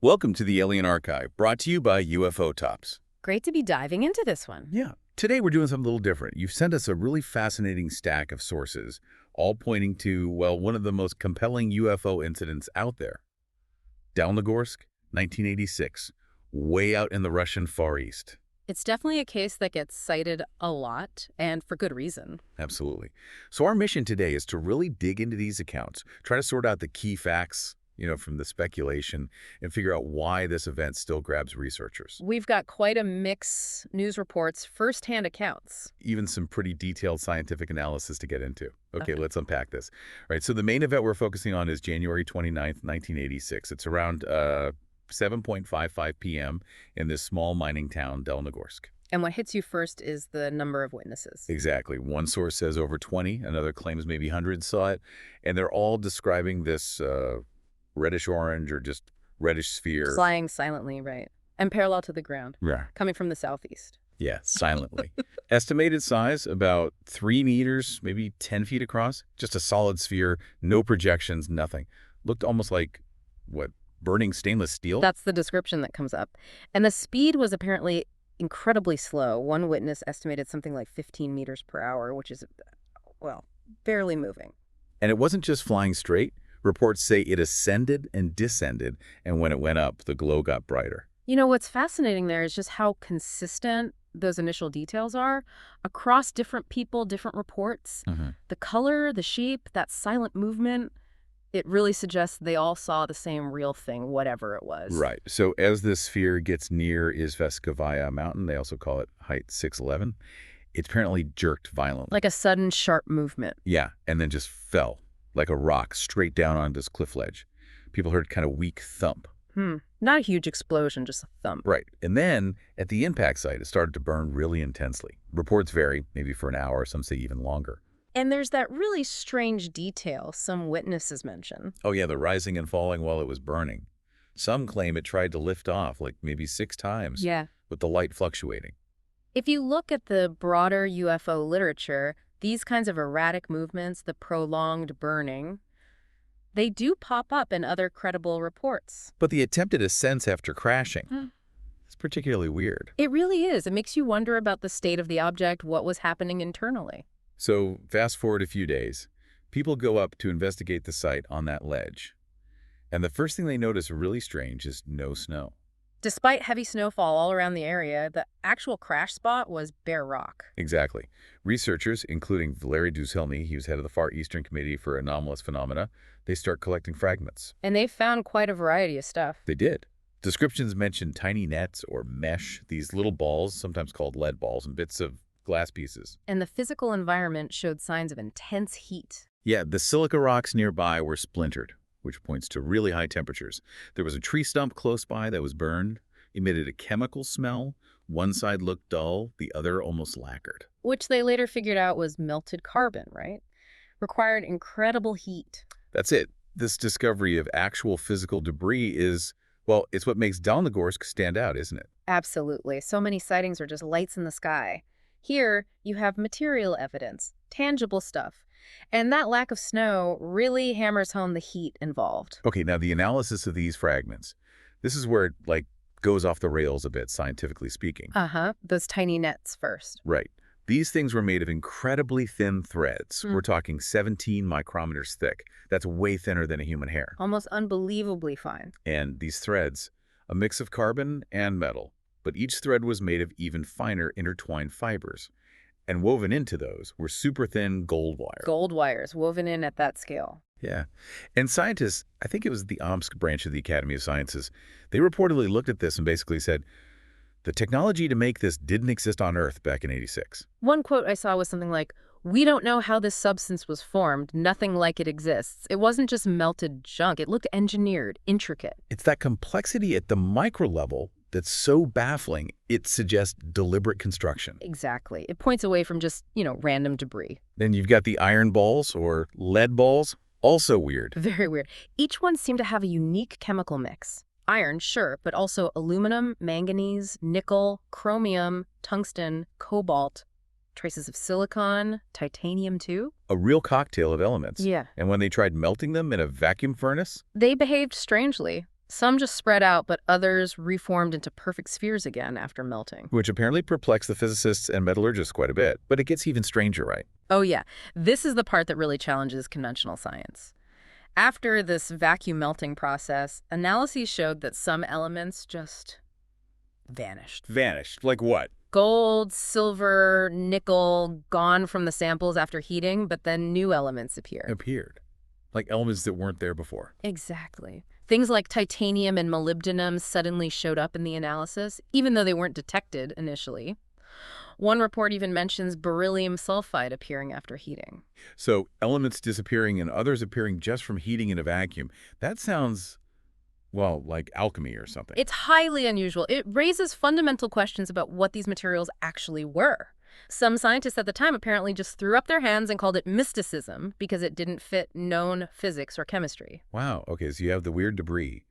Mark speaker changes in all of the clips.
Speaker 1: Welcome to the Alien Archive, brought to you by UFO Tops.
Speaker 2: Great to be diving into this one.
Speaker 1: Yeah. Today we're doing something a little different. You've sent us a really fascinating stack of sources, all pointing to, well, one of the most compelling UFO incidents out there. Dalnegorsk, 1986, way out in the Russian Far East.
Speaker 2: It's definitely a case that gets cited a lot, and for good reason.
Speaker 1: Absolutely. So our mission today is to really dig into these accounts, try to sort out the key facts, from the speculation, and figure out why this event still grabs researchers.
Speaker 2: We've got quite a mix: news reports, first-hand accounts.
Speaker 1: Even some pretty detailed scientific analysis to get into. Okay,
Speaker 2: Okay.
Speaker 1: let's unpack this. All right, so the main event we're focusing on is January 29th, 1986. It's around 7:55 p.m. in this small mining town, Dalnegorsk.
Speaker 2: And what hits you first is the number of witnesses.
Speaker 1: Exactly. One source says over 20, another claims maybe hundreds saw it, and they're all describing this reddish-orange or just reddish sphere.
Speaker 2: Flying silently, right. And parallel to the ground,
Speaker 1: Yeah.
Speaker 2: coming from the southeast.
Speaker 1: Yeah, silently. Estimated size, about 3 meters, maybe 10 feet across. Just a solid sphere, no projections, nothing. Looked almost like, what, burning stainless steel?
Speaker 2: That's the description that comes up. And the speed was apparently incredibly slow. One witness estimated something like 15 meters per hour, which is, well, barely moving.
Speaker 1: And it wasn't just flying straight. Reports say it ascended and descended, and when it went up, the glow got brighter.
Speaker 2: You know, what's fascinating there is just how consistent those initial details are across different people, different reports. The color, the shape, that silent movement, it really suggests they all saw the same real thing, whatever it was.
Speaker 1: Right. So as the sphere gets near Izvestkovaya Mountain, they also call it height 611, it apparently jerked violently.
Speaker 2: Like a sudden, sharp movement.
Speaker 1: Yeah, and then just fell like a rock straight down on this cliff ledge. People heard kind of weak thump.
Speaker 2: Not a huge explosion, just a thump.
Speaker 1: Right. And then at the impact site, it started to burn really intensely. Reports vary, maybe for an hour, some say even longer.
Speaker 2: And there's that really strange detail some witnesses mention.
Speaker 1: Oh yeah, the rising and falling while it was burning. Some claim it tried to lift off like maybe 6 times.
Speaker 2: Yeah.
Speaker 1: With the light fluctuating.
Speaker 2: If you look at the broader UFO literature, these kinds of erratic movements, the prolonged burning, they do pop up in other credible reports.
Speaker 1: But the attempted ascents after crashing, it's particularly weird.
Speaker 2: It really is. It makes you wonder about the state of the object, what was happening internally.
Speaker 1: So fast forward a few days, people go up to investigate the site on that ledge. And the first thing they notice really strange is no snow.
Speaker 2: Despite heavy snowfall all around the area, the actual crash spot was bare rock.
Speaker 1: Exactly. Researchers, including Valery Duzelny, he was head of the Far Eastern Committee for Anomalous Phenomena, they start collecting fragments.
Speaker 2: And they found quite a variety of stuff.
Speaker 1: They did. Descriptions mention tiny nets or mesh, these little balls, sometimes called lead balls, and bits of glass pieces.
Speaker 2: And the physical environment showed signs of intense heat.
Speaker 1: Yeah, the silica rocks nearby were splintered, which points to really high temperatures. There was a tree stump close by that was burned, emitted a chemical smell. One side looked dull, the other almost lacquered.
Speaker 2: Which they later figured out was melted carbon, right? Required incredible heat.
Speaker 1: That's it. This discovery of actual physical debris is, well, it's what makes Dalnegorsk stand out, isn't it?
Speaker 2: Absolutely. So many sightings are just lights in the sky. Here, you have material evidence, tangible stuff. And that lack of snow really hammers home the heat involved.
Speaker 1: Okay, now the analysis of these fragments, this is where it, goes off the rails a bit, scientifically speaking.
Speaker 2: Those tiny nets first.
Speaker 1: Right. These things were made of incredibly thin threads. We're talking 17 micrometers thick. That's way thinner than a human hair.
Speaker 2: Almost unbelievably fine.
Speaker 1: And these threads, a mix of carbon and metal, but each thread was made of even finer intertwined fibers. And woven into those were super thin gold wire.
Speaker 2: Gold wires woven in at that scale.
Speaker 1: Yeah. And scientists, I think it was the Omsk branch of the Academy of Sciences, they reportedly looked at this and basically said, the technology to make this didn't exist on Earth back in '86.
Speaker 2: One quote I saw was something like, "We don't know how this substance was formed. Nothing like it exists. It wasn't just melted junk. It looked engineered, intricate."
Speaker 1: It's that complexity at the micro level that's so baffling, it suggests deliberate construction.
Speaker 2: Exactly. It points away from just, random debris.
Speaker 1: Then you've got the iron balls or lead balls, also weird.
Speaker 2: Very weird. Each one seemed to have a unique chemical mix. Iron, sure, but also aluminum, manganese, nickel, chromium, tungsten, cobalt, traces of silicon, titanium too.
Speaker 1: A real cocktail of elements.
Speaker 2: Yeah.
Speaker 1: And when they tried melting them in a vacuum furnace,
Speaker 2: They behaved strangely. Some just spread out, but others reformed into perfect spheres again after melting.
Speaker 1: Which apparently perplexed the physicists and metallurgists quite a bit. But it gets even stranger, right?
Speaker 2: Oh yeah, this is the part that really challenges conventional science. After this vacuum melting process, analyses showed that some elements just vanished.
Speaker 1: Vanished. Like what?
Speaker 2: Gold, silver, nickel, gone from the samples after heating, but then new elements appeared.
Speaker 1: Appeared. Like elements that weren't there before.
Speaker 2: Exactly. Things like titanium and molybdenum suddenly showed up in the analysis, even though they weren't detected initially. One report even mentions beryllium sulfide appearing after heating.
Speaker 1: So elements disappearing and others appearing just from heating in a vacuum. That sounds, well, like alchemy or something.
Speaker 2: It's highly unusual. It raises fundamental questions about what these materials actually were. Some scientists at the time apparently just threw up their hands and called it mysticism because it didn't fit known physics or chemistry.
Speaker 1: Wow. Okay, so you have the weird debris.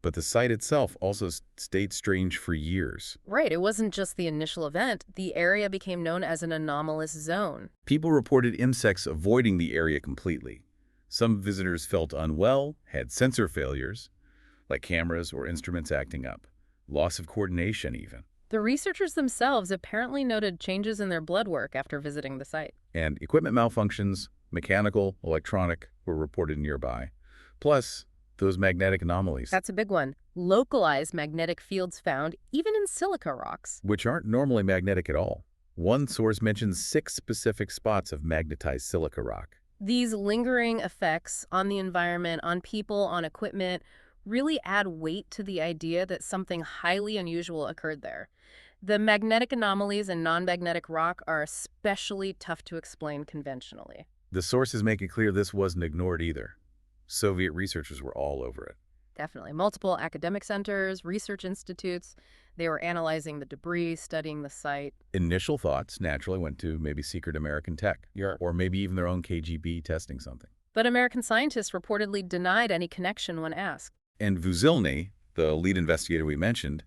Speaker 1: But the site itself also stayed strange for years.
Speaker 2: Right, it wasn't just the initial event. The area became known as an anomalous zone.
Speaker 1: People reported insects avoiding the area completely. Some visitors felt unwell, had sensor failures, like cameras or instruments acting up. Loss of coordination even.
Speaker 2: The researchers themselves apparently noted changes in their blood work after visiting the site.
Speaker 1: And equipment malfunctions, mechanical, electronic, were reported nearby. Plus, those magnetic anomalies.
Speaker 2: That's a big one. Localized magnetic fields found even in silica rocks.
Speaker 1: Which aren't normally magnetic at all. One source mentions 6 specific spots of magnetized silica rock.
Speaker 2: These lingering effects on the environment, on people, on equipment, really add weight to the idea that something highly unusual occurred there. The magnetic anomalies in non-magnetic rock are especially tough to explain conventionally.
Speaker 1: The sources make it clear this wasn't ignored either. Soviet researchers were all over it.
Speaker 2: Definitely. Multiple academic centers, research institutes, they were analyzing the debris, studying the site.
Speaker 1: Initial thoughts naturally went to maybe secret American tech, or maybe even their own KGB testing something.
Speaker 2: But American scientists reportedly denied any connection when asked.
Speaker 1: And Vuzilny, the lead investigator we mentioned,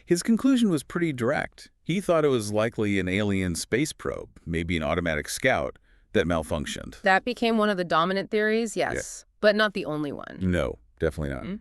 Speaker 1: his conclusion was pretty direct. He thought it was likely an alien space probe, maybe an automatic scout, that malfunctioned.
Speaker 2: That became one of the dominant theories, yes, but not the only one.
Speaker 1: No, definitely not.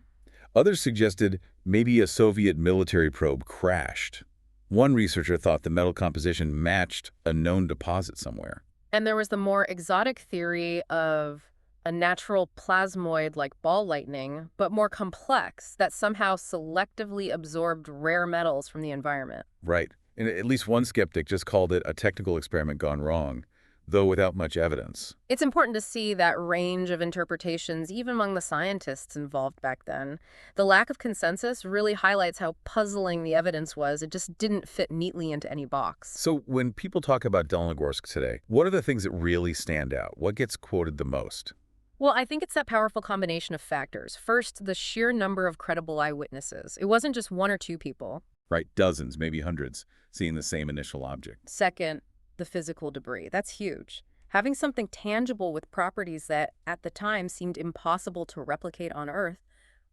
Speaker 1: Others suggested maybe a Soviet military probe crashed. One researcher thought the metal composition matched a known deposit somewhere.
Speaker 2: And there was the more exotic theory of a natural plasmoid like ball lightning, but more complex, that somehow selectively absorbed rare metals from the environment.
Speaker 1: Right. And at least one skeptic just called it a technical experiment gone wrong, though without much evidence.
Speaker 2: It's important to see that range of interpretations, even among the scientists involved back then. The lack of consensus really highlights how puzzling the evidence was. It just didn't fit neatly into any box.
Speaker 1: So when people talk about Dalnegorsk today, what are the things that really stand out? What gets quoted the most?
Speaker 2: Well, I think it's that powerful combination of factors. First, the sheer number of credible eyewitnesses. It wasn't just one or two people.
Speaker 1: Right, dozens, maybe hundreds, seeing the same initial object.
Speaker 2: Second, the physical debris. That's huge. Having something tangible with properties that, at the time, seemed impossible to replicate on Earth.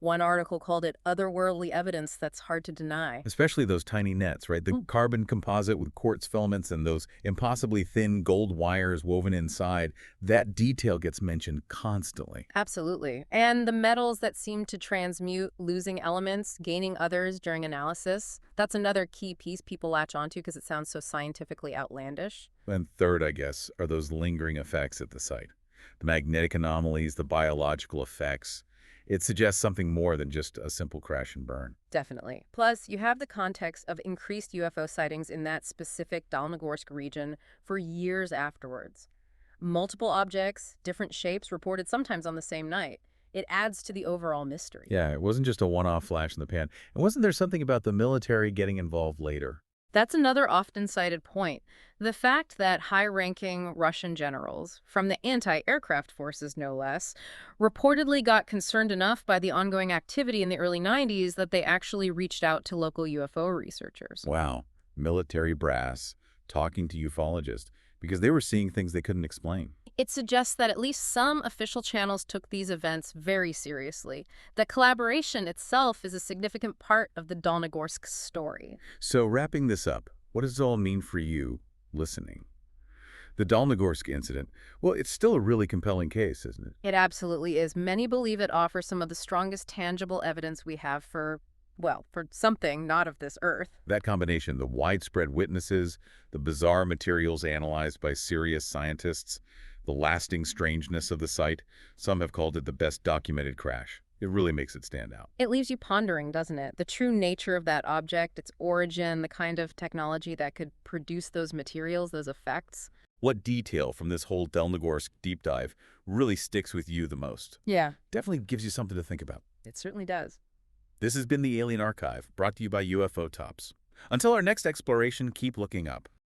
Speaker 2: One article called it otherworldly evidence that's hard to deny.
Speaker 1: Especially those tiny nets, right? The carbon composite with quartz filaments and those impossibly thin gold wires woven inside. That detail gets mentioned constantly.
Speaker 2: Absolutely. And the metals that seem to transmute, losing elements, gaining others during analysis. That's another key piece people latch onto because it sounds so scientifically outlandish.
Speaker 1: And third, I guess, are those lingering effects at the site. The magnetic anomalies, the biological effects. It suggests something more than just a simple crash and burn.
Speaker 2: Definitely. Plus, you have the context of increased UFO sightings in that specific Dalnegorsk region for years afterwards. Multiple objects, different shapes reported sometimes on the same night. It adds to the overall mystery.
Speaker 1: Yeah, it wasn't just a one-off flash in the pan. And wasn't there something about the military getting involved later?
Speaker 2: That's another often cited point. The fact that high-ranking Russian generals, from the anti-aircraft forces no less, reportedly got concerned enough by the ongoing activity in the early 90s that they actually reached out to local UFO researchers.
Speaker 1: Wow, military brass talking to ufologists because they were seeing things they couldn't explain.
Speaker 2: It suggests that at least some official channels took these events very seriously. The collaboration itself is a significant part of the Dalnegorsk story.
Speaker 1: So wrapping this up, what does it all mean for you listening? The Dalnegorsk Incident, well, it's still a really compelling case, isn't it?
Speaker 2: It absolutely is. Many believe it offers some of the strongest tangible evidence we have for something not of this earth.
Speaker 1: That combination, the widespread witnesses, the bizarre materials analyzed by serious scientists, the lasting strangeness of the site, some have called it the best documented crash. It really makes it stand out.
Speaker 2: It leaves you pondering, doesn't it? The true nature of that object, its origin, the kind of technology that could produce those materials, those effects.
Speaker 1: What detail from this whole Dalnegorsk deep dive really sticks with you the most?
Speaker 2: Yeah,
Speaker 1: Definitely gives you something to think about.
Speaker 2: it certainly does.
Speaker 1: This has been the Alien Archive, brought to you by UFO Tops. Until our next exploration, keep looking up.